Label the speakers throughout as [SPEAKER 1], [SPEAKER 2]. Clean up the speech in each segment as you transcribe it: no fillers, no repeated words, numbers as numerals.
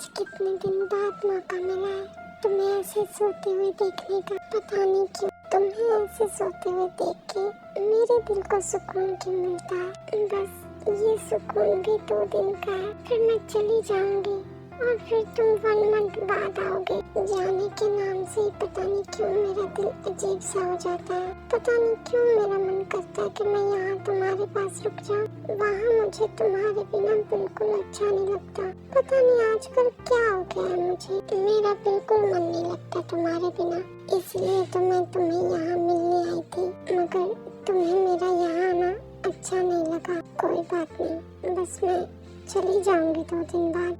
[SPEAKER 1] आज कितने दिन बाद मौका मिला है तुम्हें ऐसे सोते हुए देखने का। पता नहीं क्यों तुम्हें ऐसे सोते हुए देख के मेरे दिल को सुकून क्यों मिलता है। बस ये सुकून भी 2 दिन का है, फिर मैं चली जाऊंगी और फिर तुम 1 मंथ बाद आओगे। जाने के नाम से ही पता नहीं क्यों मेरा दिल अजीब सा हो जाता है। पता नहीं क्यों मेरा मन करता है कि मैं यहाँ तुम्हारे पास रुक जाऊँ। वहाँ मुझे तुम्हारे बिना बिल्कुल अच्छा नहीं लगता। पता नहीं आजकल क्या हो गया है मुझे, मेरा बिल्कुल मन नहीं लगता तुम्हारे बिना। इसलिए तो मैं तुम्हें यहाँ मिलने आई थी, मगर तुम्हें मेरा यहाँ आना अच्छा नहीं लगा। कोई बात नहीं, बस मैं चली जाऊंगी 2 दिन बाद।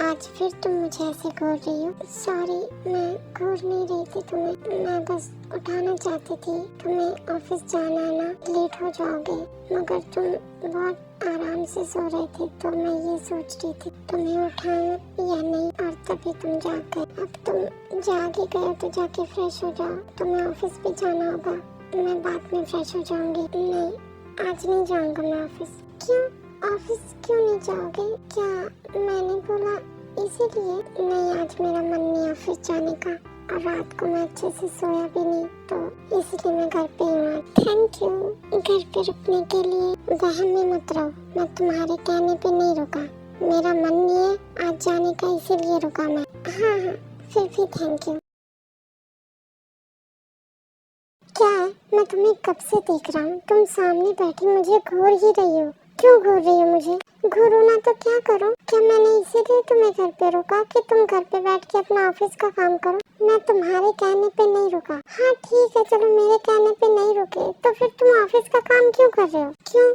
[SPEAKER 1] आज फिर तुम मुझे ऐसे घूर रही हो। सॉरी, मैं घूर नहीं रही थी तुम्हें, मैं बस उठाना चाहती थी। तुम्हें ऑफिस जाना है ना, लेट हो जाओगे। मगर तुम बहुत आराम से सो रहे थे तो मैं ये सोच रही थी तुम्हें उठाऊं या नहीं, और तभी तुम जाग गए। अब तुम जाग ही गए तो जाके फ्रेश हो जाओ, तुम्हें ऑफिस भी जाना होगा। मैं बाद में फ्रेश हो जाऊंगी। नहीं, आज नहीं जाऊंगा मैं ऑफिस। क्यों ऑफिस क्यों नहीं जाओगे? क्या मैंने बोला इसीलिए? नहीं, आज मेरा मन नहीं ऑफिस जाने का, और रात को मैं अच्छे से सोया भी नहीं, तो इसलिए मैं घर पे ही हूँ। थैंक यू घर पे रुकने के लिए। वहम में मत रहो, मैं तुम्हारे कहने पे नहीं रुका। मेरा मन नहीं है आज जाने का, इसीलिए रुका मैं। हाँ, फिर भी थैंक यू। क्या है, मैं तुम्हें कब से देख रहा हूँ, तुम सामने बैठी मुझे घूर ही रही हो। क्यों घूर रही हो मुझे? घूरो ना तो क्या करूँ? क्या मैंने इसीलिए तुम्हें घर पे रोका कि तुम घर पे बैठ के अपना ऑफिस का काम करो? मैं तुम्हारे कहने पे नहीं रुका। हाँ ठीक है, चलो मेरे कहने पे नहीं रुके, तो फिर तुम ऑफिस का काम क्यों कर रहे हो? क्यों?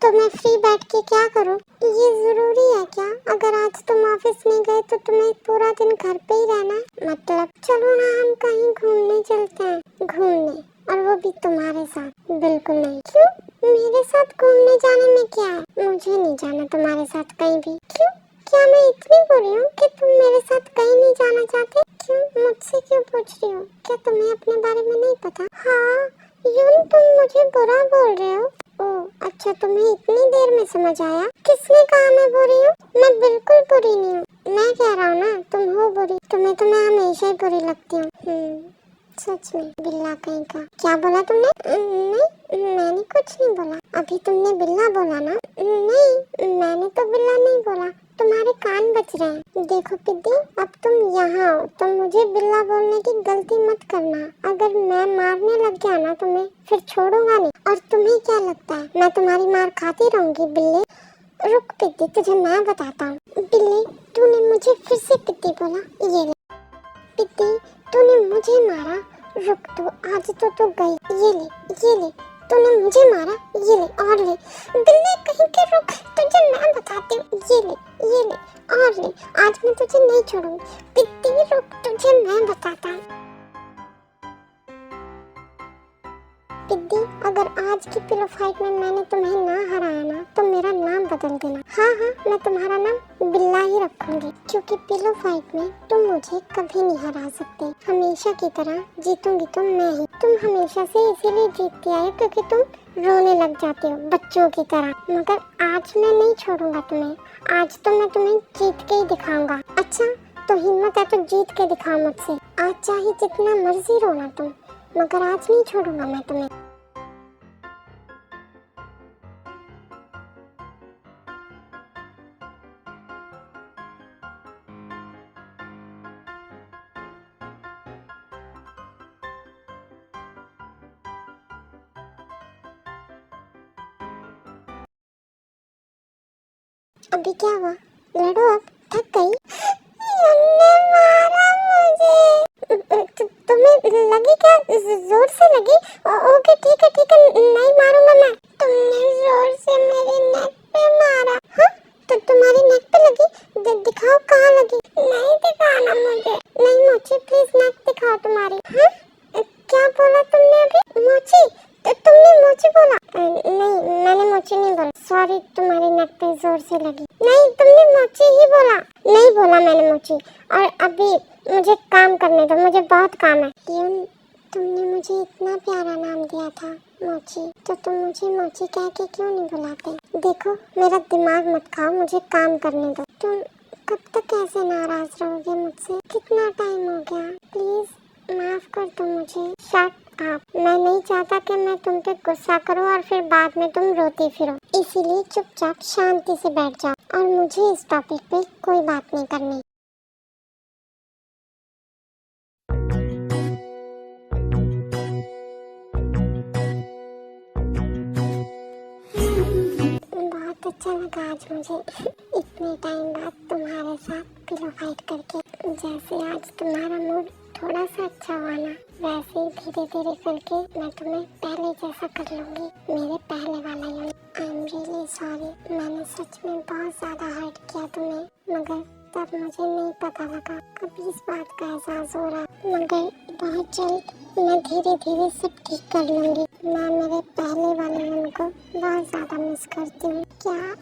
[SPEAKER 1] तो मैं फ्री बैठ के क्या करूँ? ये जरूरी है क्या? अगर आज तुम ऑफिस नहीं गए तो तुम्हें पूरा दिन घर पे ही रहना है? मतलब चलो ना हम कहीं घूमने चलते हैं। घूमने? और वो भी तुम्हारे साथ? बिल्कुल नहीं। क्यों? मेरे साथ घूमने जाने में क्या है? मुझे नहीं जाना तुम्हारे साथ कहीं भी। क्यों? क्या मैं इतनी बुरी हूँ कि तुम मेरे साथ कहीं नहीं जाना चाहते? क्यों? मुझसे क्यों पूछ रही हो? क्या तुम्हें अपने बारे में नहीं पता? हाँ यूं तुम मुझे बुरा बोल रहे हो? ओह अच्छा, तुम्हें इतनी देर में समझ आया? किसने कहा मैं बुरी हूँ? मैं बिल्कुल बुरी नहीं हूँ। मैं कह रहा हूँ ना तुम हो बुरी। तुम्हें तो मैं हमेशा ही बुरी लगती हूँ। सच में बिल्ला कहीं का। क्या बोला तुमने? नहीं, मैंने कुछ नहीं बोला। अभी तुमने बिल्ला बोला ना? नहीं, मैंने तो बिल्ला नहीं बोला। तुम्हारे कान बच रहे हैं। देखो पिद्दी, अब तुम यहाँ हो तो मुझे बिल्ला बोलने की गलती मत करना। अगर मैं मारने लग गया ना तुम्हें, फिर छोड़ूंगा नहीं। और तुम्हें क्या लगता है मैं तुम्हारी मार खाती रहूंगी बिल्ले? रुक पिद्दी, तुझे मैं बताता हूँ। बिल्ले, तूने मुझे फिर से पिद्दी बोला। ये ले पिद्दी, तूने मुझे मारा। रुक तू, आज तो तू गई। ये ले, तूने मुझे मारा। ये ले और ले। बिल्ले कहीं के, रुक, तुझे मैं बताती हूँ। ये ले और ले। आज मैं तुझे नहीं छोड़ूंगी। पिद्दी रुक, तुझे मैं बताता हूँ। पिद्दी, अगर आज की पिलो फाइट में मैंने तुम्हें ना हराया ना तो मेरा नाम बदल देना। हाँ, मैं तुम्हारा नाम बिल्ला ही रखूंगी, क्योंकि पिलो फाइट में तुम मुझे कभी नहीं हरा सकते। हमेशा की तरह जीतूंगी तो मैं ही। तुम हमेशा से इसीलिए जीतती आई क्योंकि तुम रोने लग जाते हो बच्चों की तरह। मगर आज मैं नहीं छोड़ूंगा तुम्हें। आज तो मैं तुम्हें जीत के ही दिखाऊंगा। अच्छा, तो हिम्मत है तो जीत के दिखाओ मुझसे। आज चाहे जितना मर्जी रोना तुम, मगर आज नहीं छोड़ूंगा मैं तुम्हें। अभी क्या हुआ? लड़ो अब, थक गई? तुमने मारा मुझे। तुम्हें लगी क्या? जोर से लगी? ओके ठीक है, नहीं मारूंगा मैं। तुमने जोर से मेरे नेक पे मारा। हाँ, तो तुम्हारी नेक पे लगी? दिखाओ कहाँ लगी। नहीं दिखाना मुझे। नहीं मोची, प्लीज नेक दिखाओ तुम्हारी। हाँ, क्या बोला तुमने अभी? मोची? तुमने मोची बोला? नहीं, मैंने मोची नहीं बोला। सॉरी, तुम्हारी नेक पे जोर से लगी। नहीं, तुमने मोची ही बोला। नहीं बोला मैंने मोची। और अभी मुझे काम करने दो, मुझे बहुत काम है। तुमने मुझे इतना प्यारा नाम दिया था मोची, तो तुम मुझे मोची कह के क्यों नहीं बुलाते? देखो मेरा दिमाग मत खाओ, मुझे काम करने दो। तुम कब तक ऐसे नाराज रहोगे मुझसे? कितना टाइम हो गया? प्लीज माफ कर दो मुझे। Shut up. मैं नहीं चाहता कि मैं तुम पे गुस्सा करूं और फिर बाद में तुम रोती फिरो, इसीलिए चुपचाप शांति से बैठ जाओ और मुझे इस टॉपिक पे कोई बात नहीं करनी। बहुत अच्छा लगा आज मुझे इतने टाइम बाद तुम्हारे साथ पिलो फाइट करके। जैसे आज तुम्हारा मूड थोड़ा सा अच्छा हुआ ना, वैसे ही धीरे धीरे करके मैं तुम्हें पहले जैसा कर लूंगी, मेरे पहले वाला unit. I am really sorry, मैंने सच में बहुत ज्यादा हर्ट किया तुम्हें, मगर तब मुझे नहीं पता लगा। अभी इस बात का एहसास हो रहा, मगर बहुत जल्द मैं धीरे धीरे सब ठीक कर लूंगी। मैं मेरे पहले वाले यूनिट को बहुत ज्यादा मिस करती हूँ। क्या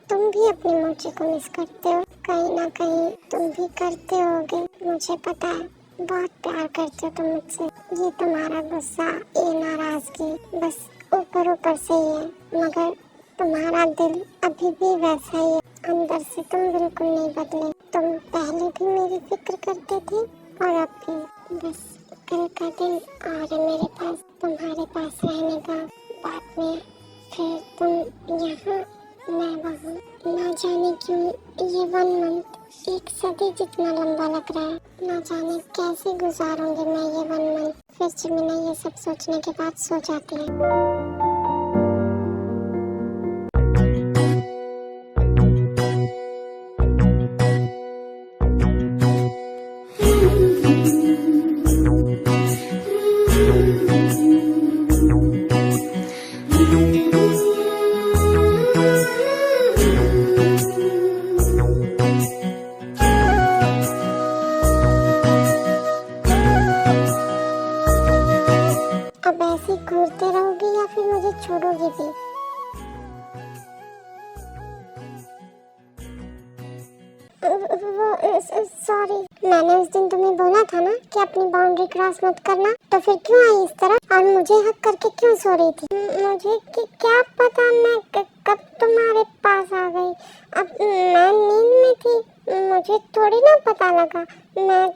[SPEAKER 1] तुम भी अपनी मोची को मिस करते हो? कहीं ना कहीं तुम भी करते होगे, मुझे पता है। बहुत प्यार करते हो तुम मुझसे। ये तुम्हारा गुस्सा, ये नाराजगी बस ऊपर ऊपर से ही है, मगर तुम्हारा दिल अभी भी वैसा ही है। अंदर से तुम बिल्कुल नहीं बदले। तुम पहले भी मेरी फिक्र करते थे और अब भी। बस कल का दिन और मेरे पास तुम्हारे पास रहने का, बाद में फिर तुम यहाँ मैं वहाँ। ना जाने क्यों ये 1 मंथ 1 सदी जितना लंबा लग रहा है। ना जाने कैसे गुजारूंगी मैं ये 1 मंथ। फिर जिमिना ये सब सोचने के बाद सो जाती है। अब ऐसे घूरते रहोगी या फिर मुझे छोड़ोगी भी? सॉरी, मैंने उस दिन तुम्हें बोला था ना कि अपनी बाउंड्री क्रॉस मत करना, तो फिर क्यों आई इस तरह और मुझे हक करके क्यों सो रही थी? मुझे क्या पता मैं कब तुम्हारे पास आ गई। अब मैं नींद में थी, मुझे थोड़ी ना पता लगा। मैं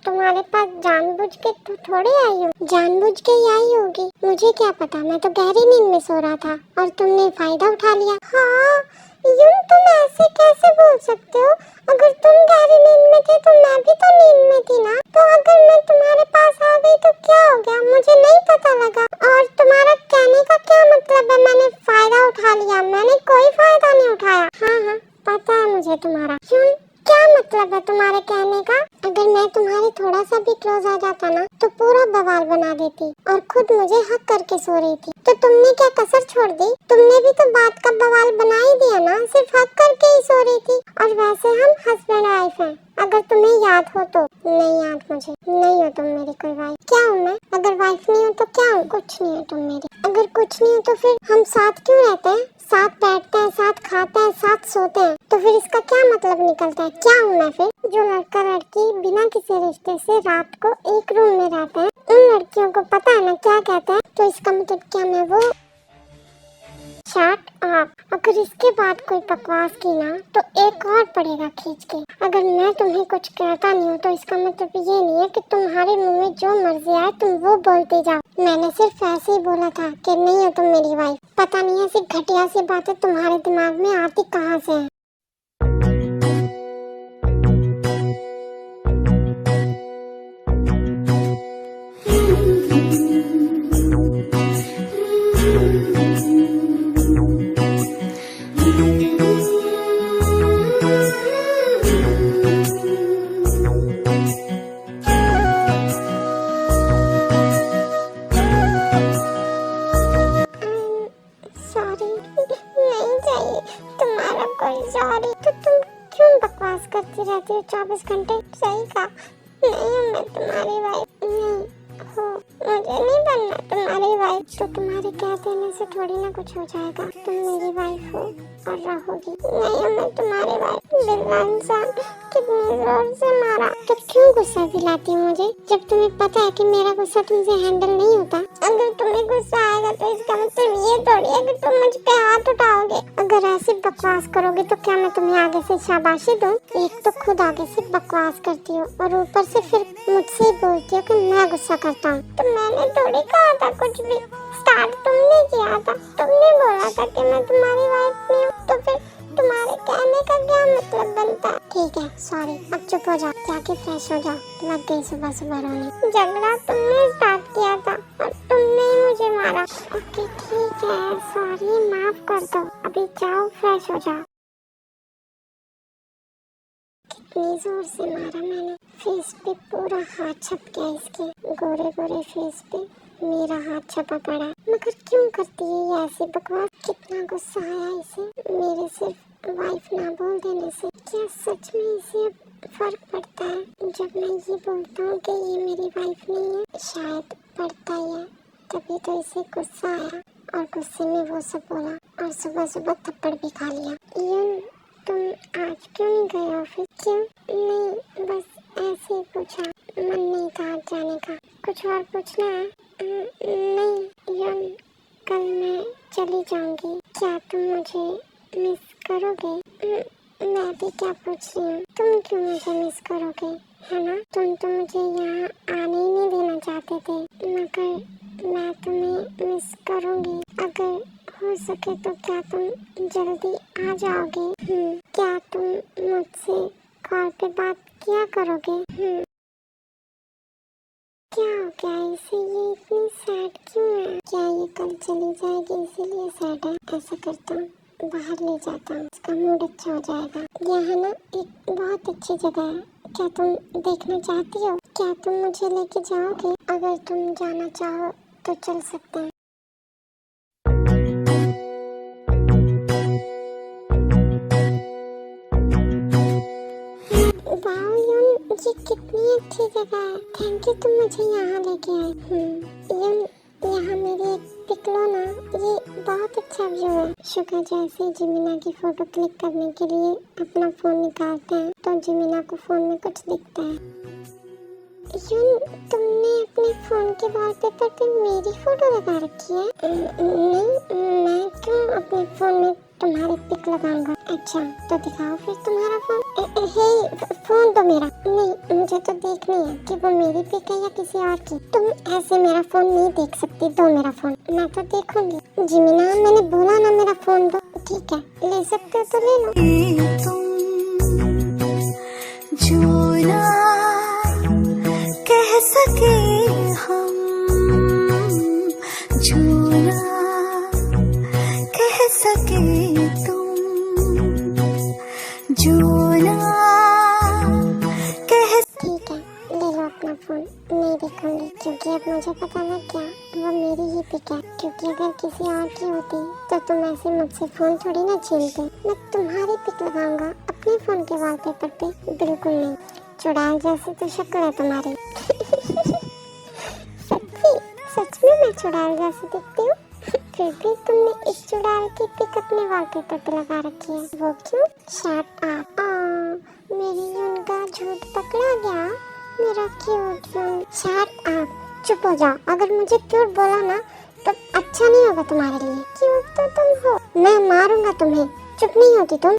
[SPEAKER 1] तुम्हारे पास जानबूझ के तो थोड़ी आई हूँ। जानबूझ के ही आई होगी, मुझे क्या पता। मैं तो गहरी नींद में सो रहा था और तुमने फायदा उठा लिया। हाँ, यूं तुम ऐसे कैसे बोल सकते हो? अगर तुम गहरी नींद में थे तो मैं भी तो नींद में थी ना। तो अगर मैं तुम्हारे पास आ गई तो क्या हो गया? मुझे नहीं पता लगा। और तुम्हारा कहने का क्या मतलब है मैंने फायदा उठा लिया? मैंने कोई फायदा नहीं उठाया। हाँ, पता है मुझे तुम्हारा। क्यों, क्या मतलब है तुम्हारे कहने का? अगर मैं तुम्हारे थोड़ा सा भी क्लोज आ जाता ना तो पूरा बवाल बना देती और खुद मुझे हक करके सो रही थी। तो तुमने क्या कसर छोड़ दी? तुमने भी तो बात का बवाल बना ही दिया ना, सिर्फ हक करके ही सो रही थी। और वैसे हम हस्बैंड वाइफ हैं, अगर तुम्हें याद हो तो। नहीं याद मुझे। नहीं हो तुम मेरी कोई वाइफ। क्या हूँ मैं? अगर वाइफ नहीं हो तो क्या हूँ? कुछ नहीं हो तुम मेरी। अगर कुछ नहीं हो तो फिर हम साथ क्यों रहते हैं? साथ बैठते हैं, साथ खाते हैं, साथ सोते हैं, तो फिर इसका क्या मतलब निकलता है? क्या हूँ मैं फिर? जो लड़का लड़की बिना किसी रिश्ते से रात को एक रूम में रहते हैं, उन लड़कियों को पता है ना क्या कहते हैं? तो इसका मतलब क्या मैं वो? Shut up. अगर इसके बाद कोई बकवास की ना तो एक और पड़ेगा खींच के। अगर मैं तुम्हें कुछ कहता नहीं हूँ तो इसका मतलब ये नहीं है कि तुम्हारे मुंह में जो मर्जी आए तुम वो बोलते जाओ। मैंने सिर्फ ऐसे ही बोला था कि नहीं हो तुम मेरी वाइफ। पता नहीं ऐसी घटिया सी बातें तुम्हारे दिमाग में आती कहाँ से हैं। सॉरी, तो तुम क्यों बकवास करती रहती हो 24 घंटे? सही कहा, नहीं हूँ मैं तुम्हारी वाइफ। नहीं हो, मुझे नहीं बनना तुम्हारी वाइफ। तो तुम्हारे कह देने से थोड़ी ना कुछ हो जाएगा। तुम मेरी वाइफ हो और रहोगी। नहीं हूँ मैं तुम्हारी वाइफ। बिल्ला इंसान कितनी जोर से मारा। तो क्यों गुस्सा दिलाती हो मुझे, जब तुम्हें पता है कि मेरा गुस्सा तुमसे हैंडल नहीं होता? अगर तुम्हें गुस्सा आएगा जाएगा तो इसका मतलब ये थोड़ी है कि तुम मुझ पे हाथ उठाओगे। अगर ऐसी बकवास करोगे तो क्या मैं तुम्हें आगे से शाबाशी दूं? एक तो खुद आगे से बकवास करती हो और ऊपर से फिर मुझसे ही बोलती हो कि मैं गुस्सा करता हूँ। तो मैंने थोड़ी कहा था कुछ भी, स्टार्ट तुमने किया था, तुमने बोला था कि मैं तुम्हारी वाइफ नहीं हूँ, तो फिर तुम्हारे कहने का क्या मतलब बनता है? ठीक है, सॉरी, अब चुप हो जाओ, जाके फ्रेश हो जाओ, लग गई सुबह सुबह रोने। झगड़ा तुमने स्टार्ट किया था और तुमने ही मुझे मारा। ओके ठीक है, सॉरी, माफ कर दो, अभी जाओ फ्रेश हो जाओ। कितनी जोर से मारा मैंने, फेस पे पूरा हाथ छप गया इसके, गोरे गोरे फेस पे मेरा हाथ छपा पड़ा। मगर क्यों करती है ये ऐसी बकवास? कितना गुस्सा आया इसे मेरे सिर्फ वाइफ ना बोल देने से। क्या सच में इसे अब फर्क पड़ता है जब मैं ये बोलता हूँ कि ये मेरी वाइफ नहीं है? शायद पड़ता ही है, तभी तो इसे गुस्सा आया और गुस्से में वो सब बोला और सुबह सुबह थप्पड़ भी खा लिया। तुम आज क्यों नहीं गए ऑफिस? क्यों? नहीं, बस ऐसे ही पूछा, मन नहीं था आज जाने का। कुछ और पूछना है? नहीं यन, कल मैं चली जाऊंगी, क्या तुम मुझे मिस करोगे? मैं भी क्या पूछ रही हूँ, तुम क्यों मुझे मिस करोगे, है ना? तुम तो मुझे यहाँ आने ही नहीं देना चाहते थे, मगर मैं तुम्हें मिस करूँगी। अगर हो सके तो क्या तुम जल्दी आ जाओगे? क्या तुम मुझसे कॉल पे बात किया करोगे? क्या हो गया इसे, ये इतनी सैड क्यों है? क्या ये कल चली जाएगी इसीलिए सैड है? ऐसा करता हूँ, बाहर ले जाता हूँ, इसका मूड अच्छा हो जाएगा। यह है ना एक बहुत अच्छी जगह है, क्या तुम देखना चाहती हो? क्या तुम मुझे लेके जाओगे? अगर तुम जाना चाहो तो चल सकते हैं। वाओ यून, ये कितनी अच्छी जगह है, थैंक यू तुम मुझे यहाँ लेके आए। यून, यहाँ मेरी एक पिक लो ना, ये बहुत अच्छा व्यू है। शुक्र जैसे ही जिमिना की फोटो क्लिक करने के लिए अपना फोन निकालते हैं तो जिमिना को फोन में कुछ दिखता है। यून, तुमने अपने फोन के वॉलपेपर पे मेरी फोटो लगा रखी है? नहीं, मैं क्यों अपने फोन में तुम्हारी पिक लगाऊंगा। अच्छा तो दिखाओ फिर तुम्हारा फोन। हे, फोन तो मेरा नहीं, मुझे तो देखनी है कि वो मेरी पिक है या किसी और की। तुम ऐसे मेरा फोन नहीं देख सकती, दो मेरा फोन, मैं तो देखूंगी। जिमिना, मैंने बोला ना मेरा फोन दो। ठीक है, ले सकते हो तो ले लो।
[SPEAKER 2] जो ना कह सके हम, जो ना कह सके तुम, जो ना कह।
[SPEAKER 1] ठीक है, ले लो अपना फोन, नहीं देखूंगी क्योंकि अब मुझे पता ना क्या वो मेरी ही पिक है। क्योंकि अगर किसी और की होती तो तुम ऐसे मुझसे फोन थोड़ी ना छीनते। मैं तुम्हारी पिक लगाऊंगा अपने फोन के वॉलपेपर पे? बिल्कुल नहीं, चुड़ैल जैसी तो शक्ल है तुम्हारी। सच में मैं चुड़ैल जैसी दिखती हूँ? फिर भी तुमने इस चुड़ैल की पिक अपने वॉलपेपर पे लगा रखी है, वो क्यों? शट अप, मेरी यून का झूठ पकड़ा गया, मेरा क्यूट यून। शट अप, चुप हो जाओ, अगर मुझे क्यूट बोला ना तो अच्छा नहीं होगा तुम्हारे लिए। क्यूट तो तुम हो, मैं मारूंगा तुम्हें, चुप नहीं होती तुम।